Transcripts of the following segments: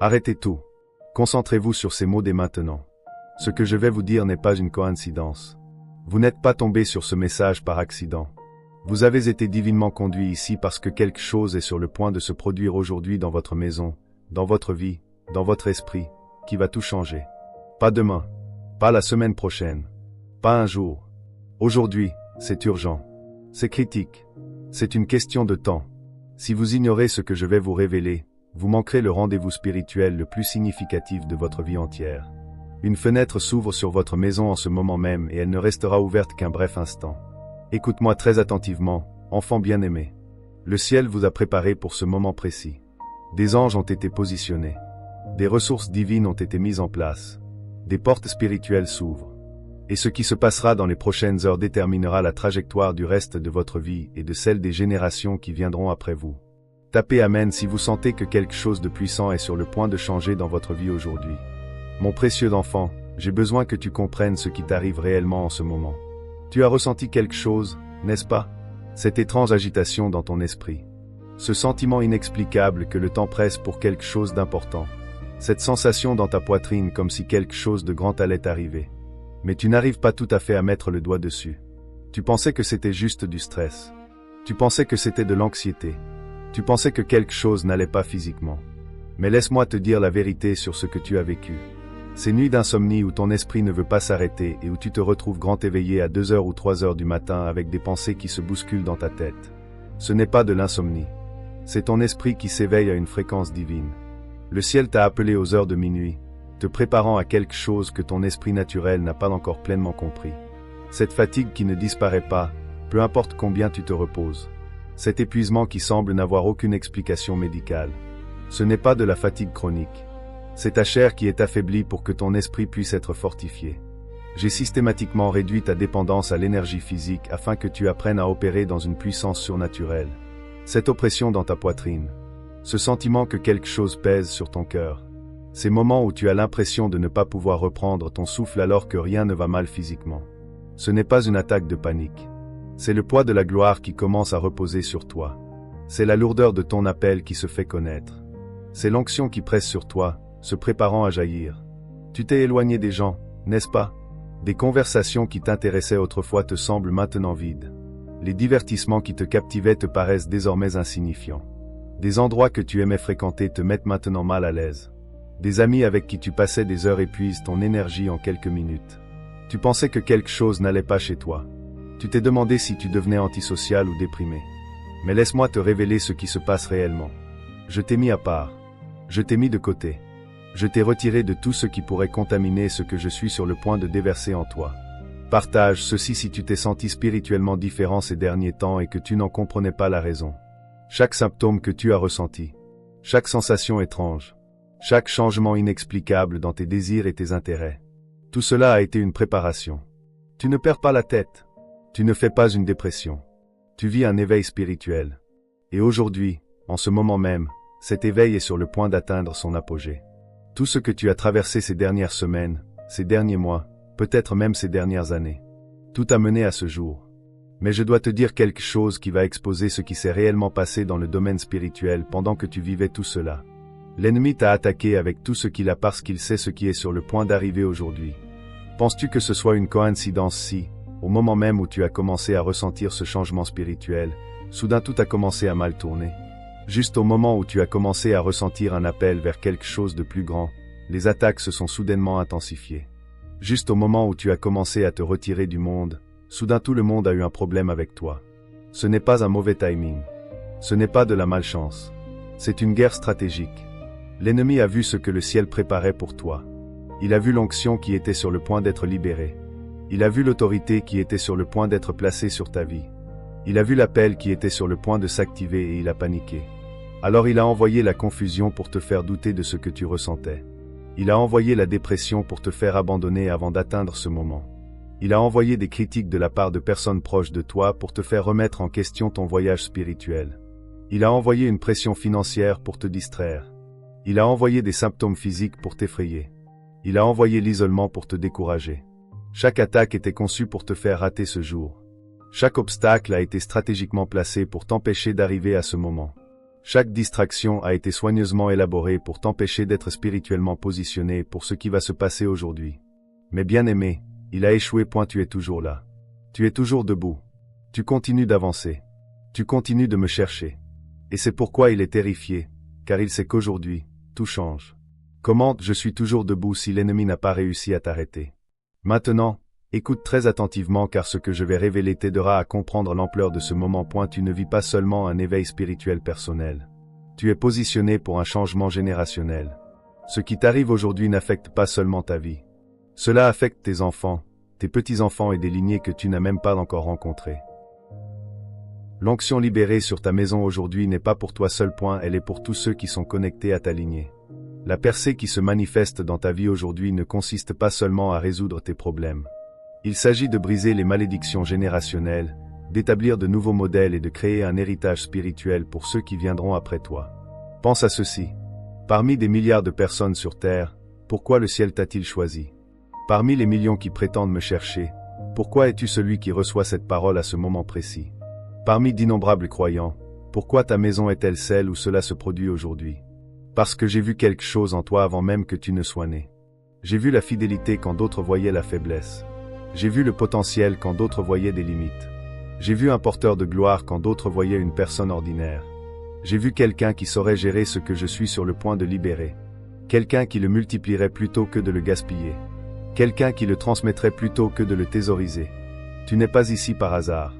Arrêtez tout. Concentrez-vous sur ces mots dès maintenant. Ce que je vais vous dire n'est pas une coïncidence. Vous n'êtes pas tombé sur ce message par accident. Vous avez été divinement conduit ici parce que quelque chose est sur le point de se produire aujourd'hui dans votre maison, dans votre vie, dans votre esprit, qui va tout changer. Pas demain. Pas la semaine prochaine. Pas un jour. Aujourd'hui, c'est urgent. C'est critique. C'est une question de temps. Si vous ignorez ce que je vais vous révéler, vous manquerez le rendez-vous spirituel le plus significatif de votre vie entière. Une fenêtre s'ouvre sur votre maison en ce moment même et elle ne restera ouverte qu'un bref instant. Écoute-moi très attentivement, enfant bien-aimé. Le ciel vous a préparé pour ce moment précis. Des anges ont été positionnés. Des ressources divines ont été mises en place. Des portes spirituelles s'ouvrent. Et ce qui se passera dans les prochaines heures déterminera la trajectoire du reste de votre vie et de celle des générations qui viendront après vous. Tapez Amen si vous sentez que quelque chose de puissant est sur le point de changer dans votre vie aujourd'hui. Mon précieux enfant, j'ai besoin que tu comprennes ce qui t'arrive réellement en ce moment. Tu as ressenti quelque chose, n'est-ce pas? Cette étrange agitation dans ton esprit. Ce sentiment inexplicable que le temps presse pour quelque chose d'important. Cette sensation dans ta poitrine comme si quelque chose de grand allait arriver. Mais tu n'arrives pas tout à fait à mettre le doigt dessus. Tu pensais que c'était juste du stress. Tu pensais que c'était de l'anxiété. Tu pensais que quelque chose n'allait pas physiquement. Mais laisse-moi te dire la vérité sur ce que tu as vécu. Ces nuits d'insomnie où ton esprit ne veut pas s'arrêter et où tu te retrouves grand éveillé à 2h ou 3h du matin avec des pensées qui se bousculent dans ta tête. Ce n'est pas de l'insomnie. C'est ton esprit qui s'éveille à une fréquence divine. Le ciel t'a appelé aux heures de minuit, te préparant à quelque chose que ton esprit naturel n'a pas encore pleinement compris. Cette fatigue qui ne disparaît pas, peu importe combien tu te reposes. Cet épuisement qui semble n'avoir aucune explication médicale. Ce n'est pas de la fatigue chronique. C'est ta chair qui est affaiblie pour que ton esprit puisse être fortifié. J'ai systématiquement réduit ta dépendance à l'énergie physique afin que tu apprennes à opérer dans une puissance surnaturelle. Cette oppression dans ta poitrine. Ce sentiment que quelque chose pèse sur ton cœur. Ces moments où tu as l'impression de ne pas pouvoir reprendre ton souffle alors que rien ne va mal physiquement. Ce n'est pas une attaque de panique. C'est le poids de la gloire qui commence à reposer sur toi. C'est la lourdeur de ton appel qui se fait connaître. C'est l'onction qui presse sur toi, se préparant à jaillir. Tu t'es éloigné des gens, n'est-ce pas? Des conversations qui t'intéressaient autrefois te semblent maintenant vides. Les divertissements qui te captivaient te paraissent désormais insignifiants. Des endroits que tu aimais fréquenter te mettent maintenant mal à l'aise. Des amis avec qui tu passais des heures épuisent ton énergie en quelques minutes. Tu pensais que quelque chose n'allait pas chez toi. Tu t'es demandé si tu devenais antisocial ou déprimé. Mais laisse-moi te révéler ce qui se passe réellement. Je t'ai mis à part. Je t'ai mis de côté. Je t'ai retiré de tout ce qui pourrait contaminer ce que je suis sur le point de déverser en toi. Partage ceci si tu t'es senti spirituellement différent ces derniers temps et que tu n'en comprenais pas la raison. Chaque symptôme que tu as ressenti. Chaque sensation étrange. Chaque changement inexplicable dans tes désirs et tes intérêts. Tout cela a été une préparation. Tu ne perds pas la tête. Tu ne fais pas une dépression. Tu vis un éveil spirituel. Et aujourd'hui, en ce moment même, cet éveil est sur le point d'atteindre son apogée. Tout ce que tu as traversé ces dernières semaines, ces derniers mois, peut-être même ces dernières années. Tout a mené à ce jour. Mais je dois te dire quelque chose qui va exposer ce qui s'est réellement passé dans le domaine spirituel pendant que tu vivais tout cela. L'ennemi t'a attaqué avec tout ce qu'il a parce qu'il sait ce qui est sur le point d'arriver aujourd'hui. Penses-tu que ce soit une coïncidence si, au moment même où tu as commencé à ressentir ce changement spirituel, soudain tout a commencé à mal tourner? Juste au moment où tu as commencé à ressentir un appel vers quelque chose de plus grand, les attaques se sont soudainement intensifiées. Juste au moment où tu as commencé à te retirer du monde, soudain tout le monde a eu un problème avec toi. Ce n'est pas un mauvais timing. Ce n'est pas de la malchance. C'est une guerre stratégique. L'ennemi a vu ce que le ciel préparait pour toi. Il a vu l'onction qui était sur le point d'être libérée. Il a vu l'autorité qui était sur le point d'être placée sur ta vie. Il a vu l'appel qui était sur le point de s'activer et il a paniqué. Alors il a envoyé la confusion pour te faire douter de ce que tu ressentais. Il a envoyé la dépression pour te faire abandonner avant d'atteindre ce moment. Il a envoyé des critiques de la part de personnes proches de toi pour te faire remettre en question ton voyage spirituel. Il a envoyé une pression financière pour te distraire. Il a envoyé des symptômes physiques pour t'effrayer. Il a envoyé l'isolement pour te décourager. Chaque attaque était conçue pour te faire rater ce jour. Chaque obstacle a été stratégiquement placé pour t'empêcher d'arriver à ce moment. Chaque distraction a été soigneusement élaborée pour t'empêcher d'être spirituellement positionné pour ce qui va se passer aujourd'hui. Mais bien-aimé, il a échoué. Tu es toujours là. Tu es toujours debout. Tu continues d'avancer. Tu continues de me chercher. Et c'est pourquoi il est terrifié, car il sait qu'aujourd'hui, tout change. Comment je suis toujours debout si l'ennemi n'a pas réussi à t'arrêter? Maintenant, écoute très attentivement car ce que je vais révéler t'aidera à comprendre l'ampleur de ce moment. Tu ne vis pas seulement un éveil spirituel personnel. Tu es positionné pour un changement générationnel. Ce qui t'arrive aujourd'hui n'affecte pas seulement ta vie. Cela affecte tes enfants, tes petits-enfants et des lignées que tu n'as même pas encore rencontrées. L'onction libérée sur ta maison aujourd'hui n'est pas pour toi seul. Elle est pour tous ceux qui sont connectés à ta lignée. La percée qui se manifeste dans ta vie aujourd'hui ne consiste pas seulement à résoudre tes problèmes. Il s'agit de briser les malédictions générationnelles, d'établir de nouveaux modèles et de créer un héritage spirituel pour ceux qui viendront après toi. Pense à ceci. Parmi des milliards de personnes sur Terre, pourquoi le ciel t'a-t-il choisi? Parmi les millions qui prétendent me chercher, pourquoi es-tu celui qui reçoit cette parole à ce moment précis? Parmi d'innombrables croyants, pourquoi ta maison est-elle celle où cela se produit aujourd'hui? Parce que j'ai vu quelque chose en toi avant même que tu ne sois né. J'ai vu la fidélité quand d'autres voyaient la faiblesse. J'ai vu le potentiel quand d'autres voyaient des limites. J'ai vu un porteur de gloire quand d'autres voyaient une personne ordinaire. J'ai vu quelqu'un qui saurait gérer ce que je suis sur le point de libérer. Quelqu'un qui le multiplierait plutôt que de le gaspiller. Quelqu'un qui le transmettrait plutôt que de le thésauriser. Tu n'es pas ici par hasard.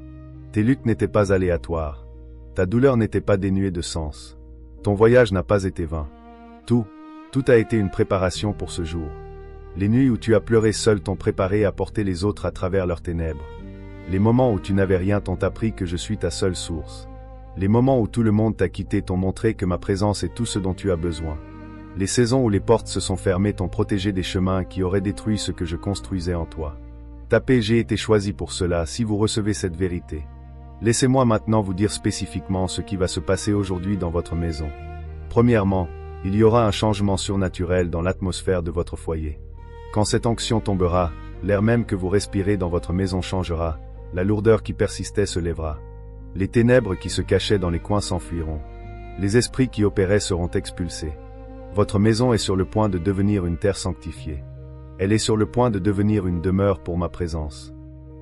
Tes luttes n'étaient pas aléatoires. Ta douleur n'était pas dénuée de sens. Ton voyage n'a pas été vain. Tout a été une préparation pour ce jour. Les nuits où tu as pleuré seul t'ont préparé à porter les autres à travers leurs ténèbres. Les moments où tu n'avais rien t'ont appris que je suis ta seule source. Les moments où tout le monde t'a quitté t'ont montré que ma présence est tout ce dont tu as besoin. Les saisons où les portes se sont fermées t'ont protégé des chemins qui auraient détruit ce que je construisais en toi. Tapez, j'ai été choisi pour cela si vous recevez cette vérité. Laissez-moi maintenant vous dire spécifiquement ce qui va se passer aujourd'hui dans votre maison. Premièrement, il y aura un changement surnaturel dans l'atmosphère de votre foyer. Quand cette onction tombera, l'air même que vous respirez dans votre maison changera, la lourdeur qui persistait se lèvera. Les ténèbres qui se cachaient dans les coins s'enfuiront. Les esprits qui opéraient seront expulsés. Votre maison est sur le point de devenir une terre sanctifiée. Elle est sur le point de devenir une demeure pour ma présence.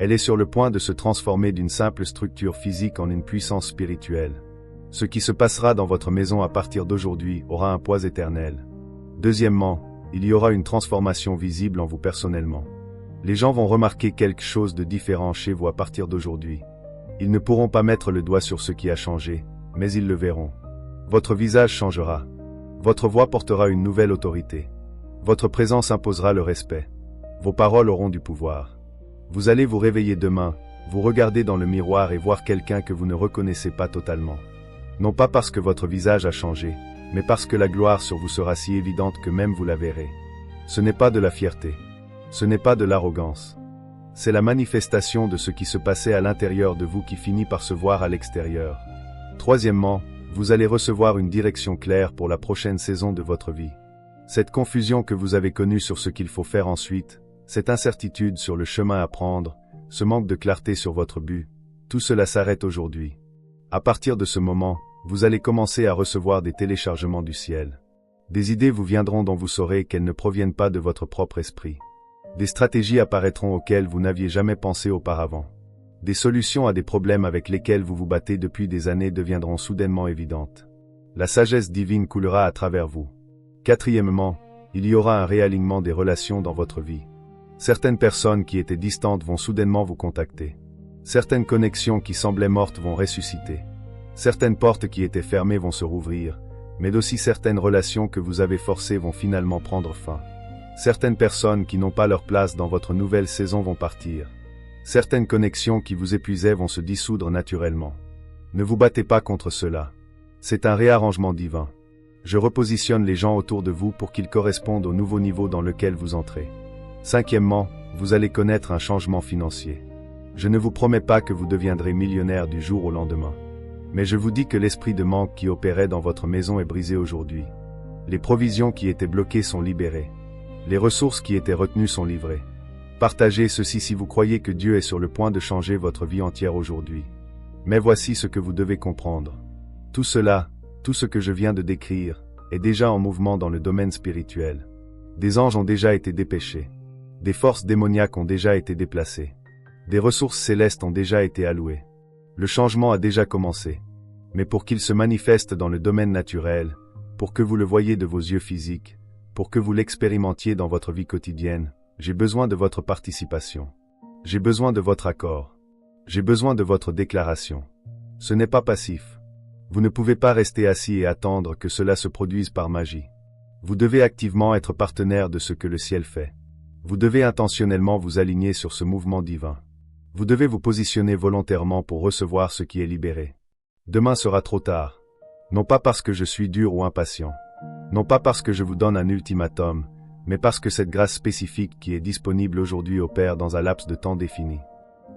Elle est sur le point de se transformer d'une simple structure physique en une puissance spirituelle. Ce qui se passera dans votre maison à partir d'aujourd'hui aura un poids éternel. Deuxièmement, il y aura une transformation visible en vous personnellement. Les gens vont remarquer quelque chose de différent chez vous à partir d'aujourd'hui. Ils ne pourront pas mettre le doigt sur ce qui a changé, mais ils le verront. Votre visage changera. Votre voix portera une nouvelle autorité. Votre présence imposera le respect. Vos paroles auront du pouvoir. Vous allez vous réveiller demain, vous regarder dans le miroir et voir quelqu'un que vous ne reconnaissez pas totalement. Non pas parce que votre visage a changé, mais parce que la gloire sur vous sera si évidente que même vous la verrez. Ce n'est pas de la fierté. Ce n'est pas de l'arrogance. C'est la manifestation de ce qui se passait à l'intérieur de vous qui finit par se voir à l'extérieur. Troisièmement, vous allez recevoir une direction claire pour la prochaine saison de votre vie. Cette confusion que vous avez connue sur ce qu'il faut faire ensuite, cette incertitude sur le chemin à prendre, ce manque de clarté sur votre but, tout cela s'arrête aujourd'hui. À partir de ce moment, vous allez commencer à recevoir des téléchargements du ciel. Des idées vous viendront dont vous saurez qu'elles ne proviennent pas de votre propre esprit. Des stratégies apparaîtront auxquelles vous n'aviez jamais pensé auparavant. Des solutions à des problèmes avec lesquels vous vous battez depuis des années deviendront soudainement évidentes. La sagesse divine coulera à travers vous. Quatrièmement, il y aura un réalignement des relations dans votre vie. Certaines personnes qui étaient distantes vont soudainement vous contacter. Certaines connexions qui semblaient mortes vont ressusciter. Certaines portes qui étaient fermées vont se rouvrir, mais aussi certaines relations que vous avez forcées vont finalement prendre fin. Certaines personnes qui n'ont pas leur place dans votre nouvelle saison vont partir. Certaines connexions qui vous épuisaient vont se dissoudre naturellement. Ne vous battez pas contre cela. C'est un réarrangement divin. Je repositionne les gens autour de vous pour qu'ils correspondent au nouveau niveau dans lequel vous entrez. Cinquièmement, vous allez connaître un changement financier. Je ne vous promets pas que vous deviendrez millionnaire du jour au lendemain. Mais je vous dis que l'esprit de manque qui opérait dans votre maison est brisé aujourd'hui. Les provisions qui étaient bloquées sont libérées. Les ressources qui étaient retenues sont livrées. Partagez ceci si vous croyez que Dieu est sur le point de changer votre vie entière aujourd'hui. Mais voici ce que vous devez comprendre. Tout cela, Tout ce que je viens de décrire est déjà en mouvement dans le domaine spirituel. Des anges ont déjà été dépêchés. Des forces démoniaques ont déjà été déplacées. Des ressources célestes ont déjà été allouées. Le changement a déjà commencé. Mais pour qu'il se manifeste dans le domaine naturel, pour que vous le voyiez de vos yeux physiques, pour que vous l'expérimentiez dans votre vie quotidienne, j'ai besoin de votre participation. J'ai besoin de votre accord. J'ai besoin de votre déclaration. Ce n'est pas passif. Vous ne pouvez pas rester assis et attendre que cela se produise par magie. Vous devez activement être partenaire de ce que le ciel fait. Vous devez intentionnellement vous aligner sur ce mouvement divin. Vous devez vous positionner volontairement pour recevoir ce qui est libéré. Demain sera trop tard. Non pas parce que je suis dur ou impatient. Non pas parce que je vous donne un ultimatum, mais parce que cette grâce spécifique qui est disponible aujourd'hui opère dans un laps de temps défini.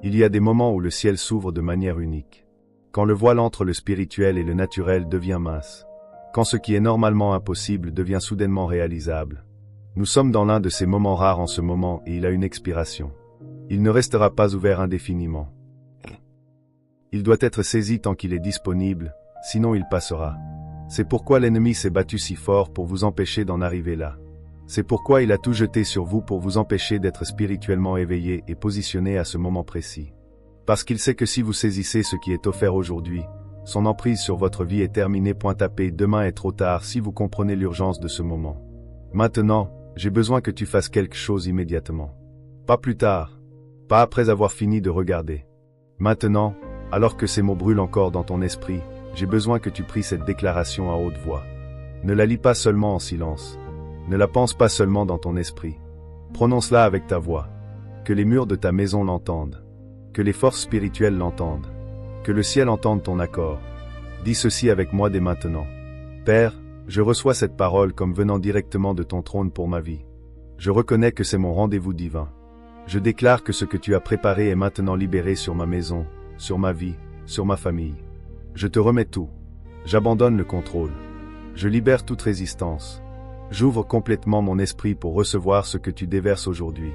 Il y a des moments où le ciel s'ouvre de manière unique. Quand le voile entre le spirituel et le naturel devient mince. Quand ce qui est normalement impossible devient soudainement réalisable. Nous sommes dans l'un de ces moments rares en ce moment et il a une expiration. Il ne restera pas ouvert indéfiniment. Il doit être saisi tant qu'il est disponible, sinon il passera. C'est pourquoi l'ennemi s'est battu si fort pour vous empêcher d'en arriver là. C'est pourquoi il a tout jeté sur vous pour vous empêcher d'être spirituellement éveillé et positionné à ce moment précis. Parce qu'il sait que si vous saisissez ce qui est offert aujourd'hui, son emprise sur votre vie est terminée. Tapé, demain est trop tard si vous comprenez l'urgence de ce moment. Maintenant, j'ai besoin que tu fasses quelque chose immédiatement. Pas plus tard. Pas après avoir fini de regarder. Maintenant, alors que ces mots brûlent encore dans ton esprit, j'ai besoin que tu pries cette déclaration à haute voix. Ne la lis pas seulement en silence. Ne la pense pas seulement dans ton esprit. Prononce-la avec ta voix. Que les murs de ta maison l'entendent. Que les forces spirituelles l'entendent. Que le ciel entende ton accord. Dis ceci avec moi dès maintenant. Père, je reçois cette parole comme venant directement de ton trône pour ma vie. Je reconnais que c'est mon rendez-vous divin. Je déclare que ce que tu as préparé est maintenant libéré sur ma maison, sur ma vie, sur ma famille. Je te remets tout. J'abandonne le contrôle. Je libère toute résistance. J'ouvre complètement mon esprit pour recevoir ce que tu déverses aujourd'hui.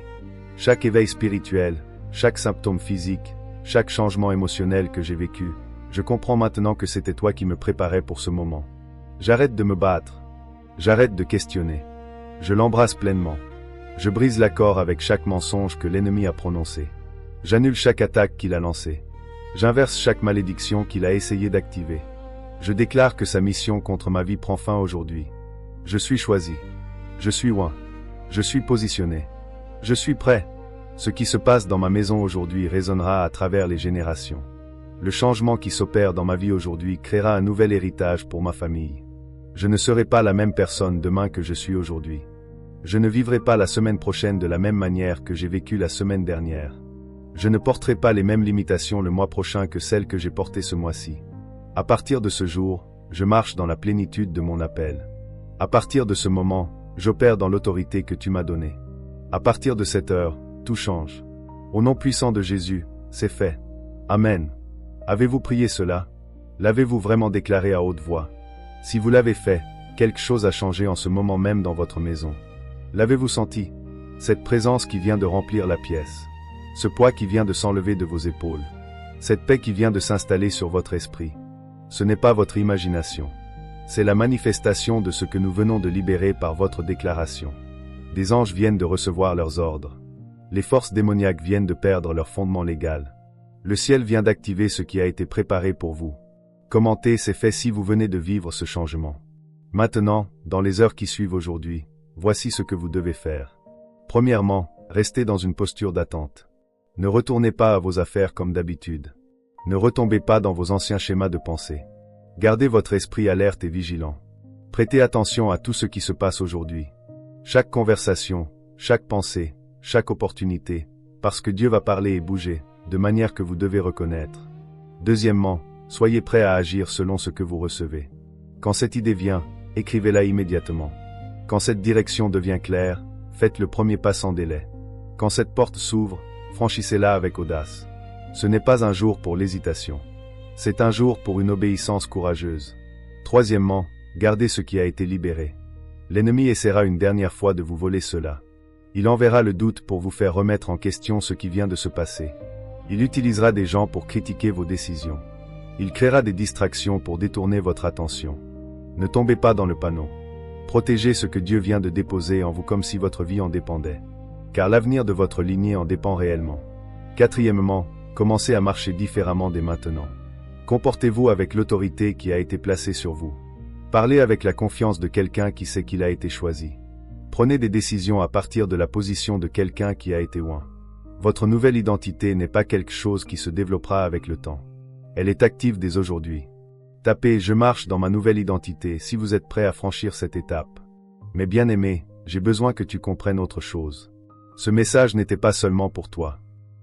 Chaque éveil spirituel, chaque symptôme physique, chaque changement émotionnel que j'ai vécu, je comprends maintenant que c'était toi qui me préparais pour ce moment. J'arrête de me battre. J'arrête de questionner. Je l'embrasse pleinement. Je brise l'accord avec chaque mensonge que l'ennemi a prononcé. J'annule chaque attaque qu'il a lancée. J'inverse chaque malédiction qu'il a essayé d'activer. Je déclare que sa mission contre ma vie prend fin aujourd'hui. Je suis choisi. Je suis oint. Je suis positionné. Je suis prêt. Ce qui se passe dans ma maison aujourd'hui résonnera à travers les générations. Le changement qui s'opère dans ma vie aujourd'hui créera un nouvel héritage pour ma famille. Je ne serai pas la même personne demain que je suis aujourd'hui. Je ne vivrai pas la semaine prochaine de la même manière que j'ai vécu la semaine dernière. Je ne porterai pas les mêmes limitations le mois prochain que celles que j'ai portées ce mois-ci. À partir de ce jour, je marche dans la plénitude de mon appel. À partir de ce moment, j'opère dans l'autorité que tu m'as donnée. À partir de cette heure, tout change. Au nom puissant de Jésus, c'est fait. Amen. Avez-vous prié cela? L'avez-vous vraiment déclaré à haute voix? Si vous l'avez fait, quelque chose a changé en ce moment même dans votre maison. L'avez-vous senti? Cette présence qui vient de remplir la pièce. Ce poids qui vient de s'enlever de vos épaules. Cette paix qui vient de s'installer sur votre esprit. Ce n'est pas votre imagination. C'est la manifestation de ce que nous venons de libérer par votre déclaration. Des anges viennent de recevoir leurs ordres. Les forces démoniaques viennent de perdre leur fondement légal. Le ciel vient d'activer ce qui a été préparé pour vous. Commentez, c'est fait si vous venez de vivre ce changement. Maintenant, dans les heures qui suivent aujourd'hui, voici ce que vous devez faire. Premièrement, restez dans une posture d'attente. Ne retournez pas à vos affaires comme d'habitude. Ne retombez pas dans vos anciens schémas de pensée. Gardez votre esprit alerte et vigilant. Prêtez attention à tout ce qui se passe aujourd'hui. Chaque conversation, chaque pensée, chaque opportunité, parce que Dieu va parler et bouger, de manière que vous devez reconnaître. Deuxièmement, soyez prêts à agir selon ce que vous recevez. Quand cette idée vient, écrivez-la immédiatement. Quand cette direction devient claire, faites le premier pas sans délai. Quand cette porte s'ouvre, franchissez-la avec audace. Ce n'est pas un jour pour l'hésitation. C'est un jour pour une obéissance courageuse. Troisièmement, gardez ce qui a été libéré. L'ennemi essaiera une dernière fois de vous voler cela. Il enverra le doute pour vous faire remettre en question ce qui vient de se passer. Il utilisera des gens pour critiquer vos décisions. Il créera des distractions pour détourner votre attention. Ne tombez pas dans le panneau. Protégez ce que Dieu vient de déposer en vous comme si votre vie en dépendait. Car l'avenir de votre lignée en dépend réellement. Quatrièmement, commencez à marcher différemment dès maintenant. Comportez-vous avec l'autorité qui a été placée sur vous. Parlez avec la confiance de quelqu'un qui sait qu'il a été choisi. Prenez des décisions à partir de la position de quelqu'un qui a été oint. Votre nouvelle identité n'est pas quelque chose qui se développera avec le temps. Elle est active dès aujourd'hui. Tapez « Je marche dans ma nouvelle identité » si vous êtes prêt à franchir cette étape. Mais bien-aimé, j'ai besoin que tu comprennes autre chose. Ce message n'était pas seulement pour toi.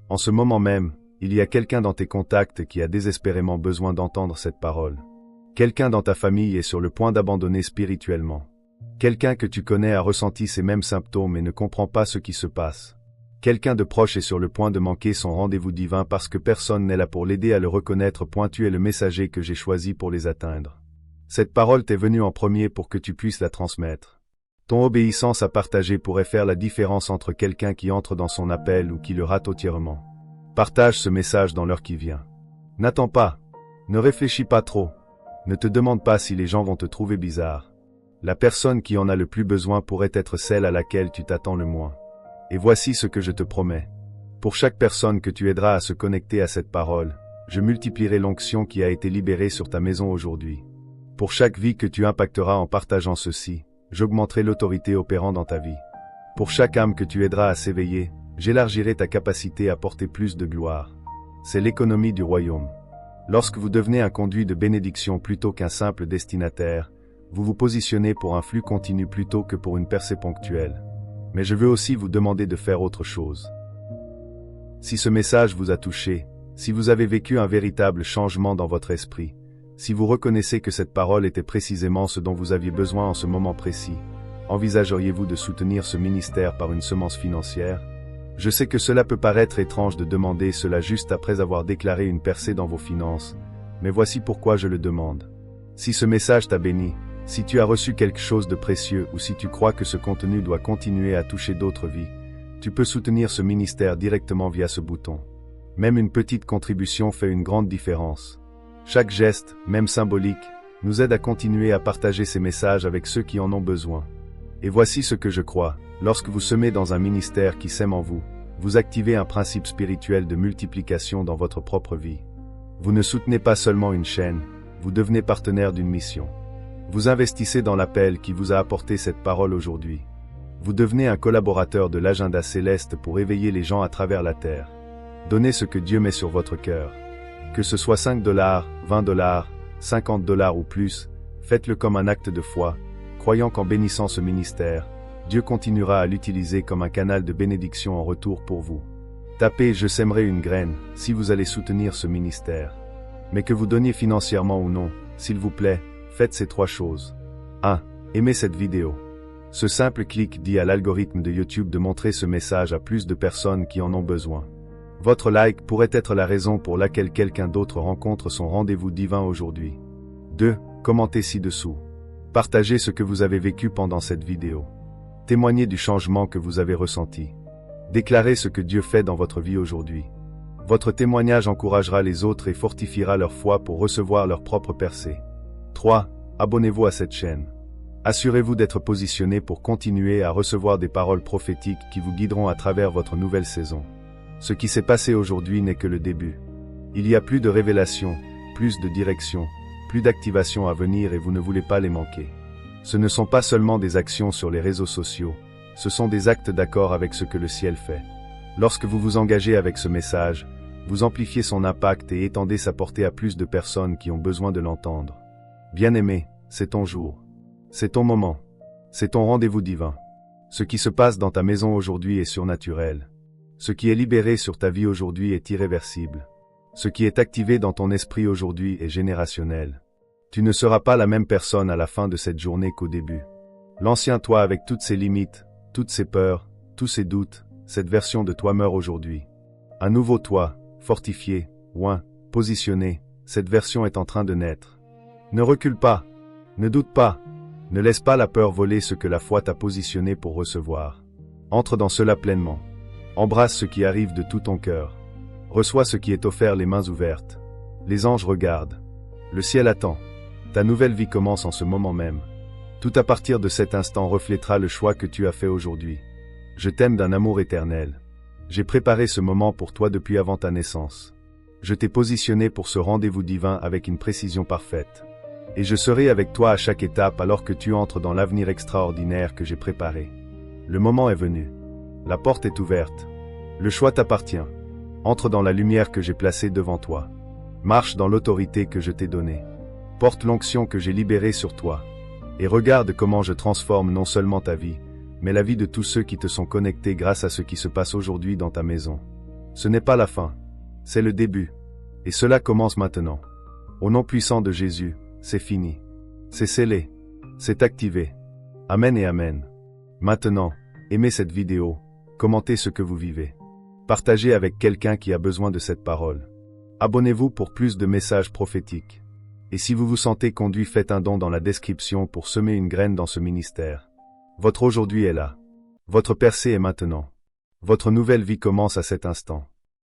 En ce moment même, il y a quelqu'un dans tes contacts qui a désespérément besoin d'entendre cette parole. Quelqu'un dans ta famille est sur le point d'abandonner spirituellement. Quelqu'un que tu connais a ressenti ces mêmes symptômes et ne comprend pas ce qui se passe. Quelqu'un de proche est sur le point de manquer son rendez-vous divin parce que personne n'est là pour l'aider à le reconnaître. Tu es le messager que j'ai choisi pour les atteindre. Cette parole t'est venue en premier pour que tu puisses la transmettre. Ton obéissance à partager pourrait faire la différence entre quelqu'un qui entre dans son appel ou qui le rate entièrement. Partage ce message dans l'heure qui vient. N'attends pas. Ne réfléchis pas trop. Ne te demande pas si les gens vont te trouver bizarre. La personne qui en a le plus besoin pourrait être celle à laquelle tu t'attends le moins. Et voici ce que je te promets. Pour chaque personne que tu aideras à se connecter à cette parole, je multiplierai l'onction qui a été libérée sur ta maison aujourd'hui. Pour chaque vie que tu impacteras en partageant ceci, j'augmenterai l'autorité opérant dans ta vie. Pour chaque âme que tu aideras à s'éveiller, j'élargirai ta capacité à porter plus de gloire. C'est l'économie du royaume. Lorsque vous devenez un conduit de bénédiction plutôt qu'un simple destinataire, vous vous positionnez pour un flux continu plutôt que pour une percée ponctuelle. Mais je veux aussi vous demander de faire autre chose. Si ce message vous a touché, si vous avez vécu un véritable changement dans votre esprit, si vous reconnaissez que cette parole était précisément ce dont vous aviez besoin en ce moment précis, envisageriez-vous de soutenir ce ministère par une semence financière? Je sais que cela peut paraître étrange de demander cela juste après avoir déclaré une percée dans vos finances, mais voici pourquoi je le demande. Si ce message t'a béni, si tu as reçu quelque chose de précieux ou si tu crois que ce contenu doit continuer à toucher d'autres vies, tu peux soutenir ce ministère directement via ce bouton. Même une petite contribution fait une grande différence. Chaque geste, même symbolique, nous aide à continuer à partager ces messages avec ceux qui en ont besoin. Et voici ce que je crois, lorsque vous semez dans un ministère qui sème en vous, vous activez un principe spirituel de multiplication dans votre propre vie. Vous ne soutenez pas seulement une chaîne, vous devenez partenaire d'une mission. Vous investissez dans l'appel qui vous a apporté cette parole aujourd'hui. Vous devenez un collaborateur de l'agenda céleste pour éveiller les gens à travers la terre. Donnez ce que Dieu met sur votre cœur. Que ce soit $5, $20, $50 ou plus, faites-le comme un acte de foi, croyant qu'en bénissant ce ministère, Dieu continuera à l'utiliser comme un canal de bénédiction en retour pour vous. Tapez « Je sèmerai une graine » si vous allez soutenir ce ministère. Mais que vous donniez financièrement ou non, s'il vous plaît, faites ces 3 choses. 1. Aimez cette vidéo. Ce simple clic dit à l'algorithme de YouTube de montrer ce message à plus de personnes qui en ont besoin. Votre like pourrait être la raison pour laquelle quelqu'un d'autre rencontre son rendez-vous divin aujourd'hui. 2. Commentez ci-dessous. Partagez ce que vous avez vécu pendant cette vidéo. Témoignez du changement que vous avez ressenti. Déclarez ce que Dieu fait dans votre vie aujourd'hui. Votre témoignage encouragera les autres et fortifiera leur foi pour recevoir leur propre percée. 3. Abonnez-vous à cette chaîne. Assurez-vous d'être positionné pour continuer à recevoir des paroles prophétiques qui vous guideront à travers votre nouvelle saison. Ce qui s'est passé aujourd'hui n'est que le début. Il y a plus de révélations, plus de direction, plus d'activation à venir et vous ne voulez pas les manquer. Ce ne sont pas seulement des actions sur les réseaux sociaux, ce sont des actes d'accord avec ce que le ciel fait. Lorsque vous vous engagez avec ce message, vous amplifiez son impact et étendez sa portée à plus de personnes qui ont besoin de l'entendre. Bien-aimé, c'est ton jour. C'est ton moment. C'est ton rendez-vous divin. Ce qui se passe dans ta maison aujourd'hui est surnaturel. Ce qui est libéré sur ta vie aujourd'hui est irréversible. Ce qui est activé dans ton esprit aujourd'hui est générationnel. Tu ne seras pas la même personne à la fin de cette journée qu'au début. L'ancien toi avec toutes ses limites, toutes ses peurs, tous ses doutes, cette version de toi meurt aujourd'hui. Un nouveau toi, fortifié, oint, positionné, cette version est en train de naître. Ne recule pas, ne doute pas, ne laisse pas la peur voler ce que la foi t'a positionné pour recevoir. Entre dans cela pleinement. Embrasse ce qui arrive de tout ton cœur. Reçois ce qui est offert les mains ouvertes. Les anges regardent. Le ciel attend. Ta nouvelle vie commence en ce moment même. Tout à partir de cet instant reflétera le choix que tu as fait aujourd'hui. Je t'aime d'un amour éternel. J'ai préparé ce moment pour toi depuis avant ta naissance. Je t'ai positionné pour ce rendez-vous divin avec une précision parfaite. Et je serai avec toi à chaque étape alors que tu entres dans l'avenir extraordinaire que j'ai préparé. Le moment est venu. La porte est ouverte. Le choix t'appartient. Entre dans la lumière que j'ai placée devant toi. Marche dans l'autorité que je t'ai donnée. Porte l'onction que j'ai libérée sur toi. Et regarde comment je transforme non seulement ta vie, mais la vie de tous ceux qui te sont connectés grâce à ce qui se passe aujourd'hui dans ta maison. Ce n'est pas la fin. C'est le début. Et cela commence maintenant. Au nom puissant de Jésus, c'est fini. C'est scellé. C'est activé. Amen et amen. Maintenant, aimez cette vidéo, commentez ce que vous vivez. Partagez avec quelqu'un qui a besoin de cette parole. Abonnez-vous pour plus de messages prophétiques. Et si vous vous sentez conduit, faites un don dans la description pour semer une graine dans ce ministère. Votre aujourd'hui est là. Votre percée est maintenant. Votre nouvelle vie commence à cet instant.